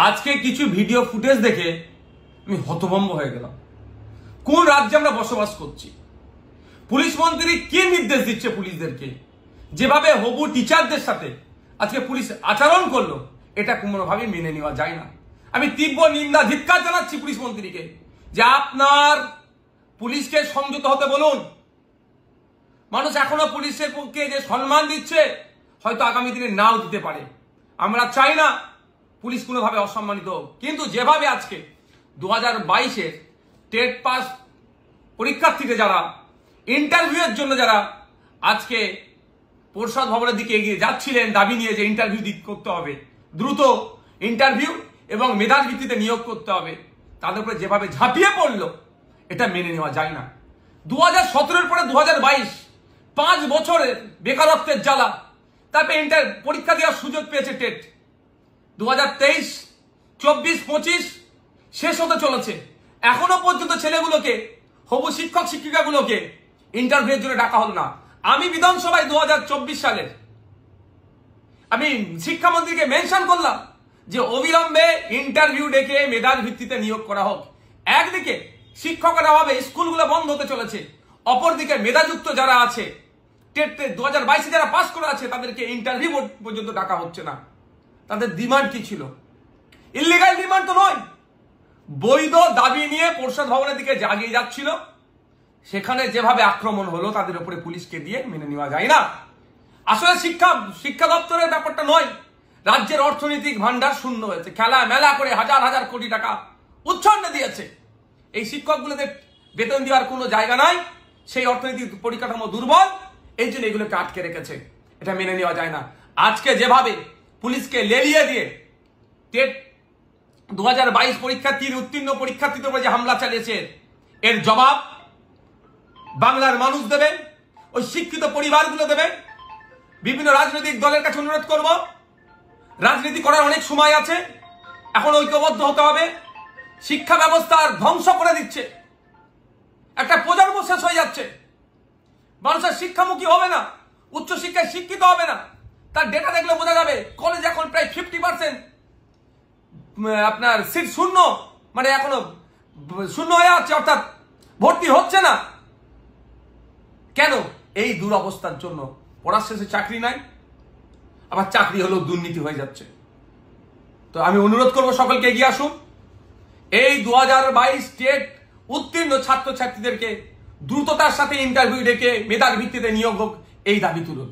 আজকে কিছু video footage দেখে আমি হতভম্ব হয়ে গেলাম। কোন রাজ্যে আমরা বসবাস করছি? পুলিশ মন্ত্রী কি নির্দেশ দিচ্ছে পুলিশদেরকে? যেভাবে হবু টিচারদের সাথে আজকে পুলিশ আচরণ করলো, এটা কোনোভাবেই মেনে নেওয়া যায় না। আমি তীব্র নিন্দা ধিক্কার জানাচ্ছি পুলিশ মন্ত্রীকে যে আপনার পুলিশকে সংযত হতে বলুন। মানুষ এখনো পুলিশের পক্ষে যে সম্মান দিচ্ছে, হয়তো আগামী দিনে নাও দিতে পারে। আমরা চাই না পুলিশ কোনোভাবে অসম্মানিত হোক, কিন্তু যেভাবে আজকে 2022-এর টেট পাস পরীক্ষার্থীরা যারা ইন্টারভিউয়ের জন্য যারা আজকে পরিষদ ভবনের দিকে এগিয়ে যাচ্ছিলেন দাবি নিয়ে যে ইন্টারভিউ করতে হবে, দ্রুত ইন্টারভিউ এবং মেধার ভিত্তিতে নিয়োগ করতে হবে, তাদের উপরে যেভাবে ঝাঁপিয়ে পড়লো, এটা মেনে নেওয়া যায় না। 2017-এর পরে 2022 5 বছরের বেকারত্বের জ্বালা, তারপরে পরীক্ষা দেওয়ার সুযোগ পেয়েছে টেট। 2023, 24, 25 শেষ হতে চলেছে, এখনো পর্যন্ত ছেলেগুলোকে, হবু শিক্ষক শিক্ষিকাগুলোকে ইন্টারভিউর জন্য ডাকা হল না। আমি বিধানসভায় 2024 সালের আমি শিক্ষামন্ত্রীকে মেনশন করলাম যে অবিলম্বে ইন্টারভিউ ডেকে মেধার ভিত্তিতে নিয়োগ করা হোক। একদিকে শিক্ষকের অভাবে স্কুলগুলো বন্ধ হতে চলেছে, অপরদিকে মেধাযুক্ত যারা আছে টেট 2022-এ যারা পাস করে আছে তাদেরকে ইন্টারভিউ পর্যন্ত ডাকা হচ্ছে না। তাদের ডিমান্ড কি ছিল? ইলিগাল ডিমান্ড তো নয়, বৈধ দাবি নিয়ে পরিষদ ভবনের দিকে এগিয়ে যাচ্ছিল। সেখানে যেভাবে আক্রমণ হলো তাদের উপরে পুলিশকে দিয়ে মেনে নেওয়া যায় না। আসলে শিক্ষা দপ্তরের ব্যাপারটা নয়, রাজ্যের অর্থনৈতিক ভান্ডার শূন্য হয়েছে, খেলা মেলা করে হাজার হাজার কোটি টাকা উচ্ছন্নে দিয়েছে। এই শিক্ষকগুলোদের বেতন দেওয়ার কোনো জায়গা নাই, সেই অর্থনৈতিক পরিকাঠামো দুর্বল, এই জন্য এগুলোকে আটকে রেখেছে। এটা মেনে নেওয়া যায় না। আজকে যেভাবে পুলিশকে লেলিয়ে দিয়ে টেট 2022 পরীক্ষার্থীর উত্তীর্ণ পরীক্ষার্থীদের উপরে যে হামলা চালিয়েছে, এর জবাব বাংলার মানুষ দেবে, ওই শিক্ষিত পরিবারগুলো দেবে। বিভিন্ন রাজনৈতিক দলের কাছে অনুরোধ করব, রাজনীতি করার অনেক সময় আছে, এখন ঐক্যবদ্ধ হতে হবে। শিক্ষা ব্যবস্থার ধ্বংস করে দিচ্ছে, একটা প্রজন্ম শেষ হয়ে যাচ্ছে। মানুষের শিক্ষামুখী হবে না, উচ্চশিক্ষায় শিক্ষিত হবে না। তার ডেটা দেখলে বোঝা যাবে কলেজ এখন প্রায় 50% আপনার সিট শূন্য, মানে এখনো শূন্য হয়ে আছে, অর্থাৎ ভর্তি হচ্ছে না। কেন? এই দুরবস্থার জন্য। পড়ার শেষে চাকরি নাই, আবার চাকরি হলেও দুর্নীতি হয়ে যাচ্ছে। তো আমি অনুরোধ করবো সকলকে এগিয়ে আসুন, এই 2022 টেট উত্তীর্ণ ছাত্রছাত্রীদেরকে দ্রুততার সাথে ইন্টারভিউ ডেকে মেধার ভিত্তিতে নিয়োগ হোক, এই দাবি তুলুন।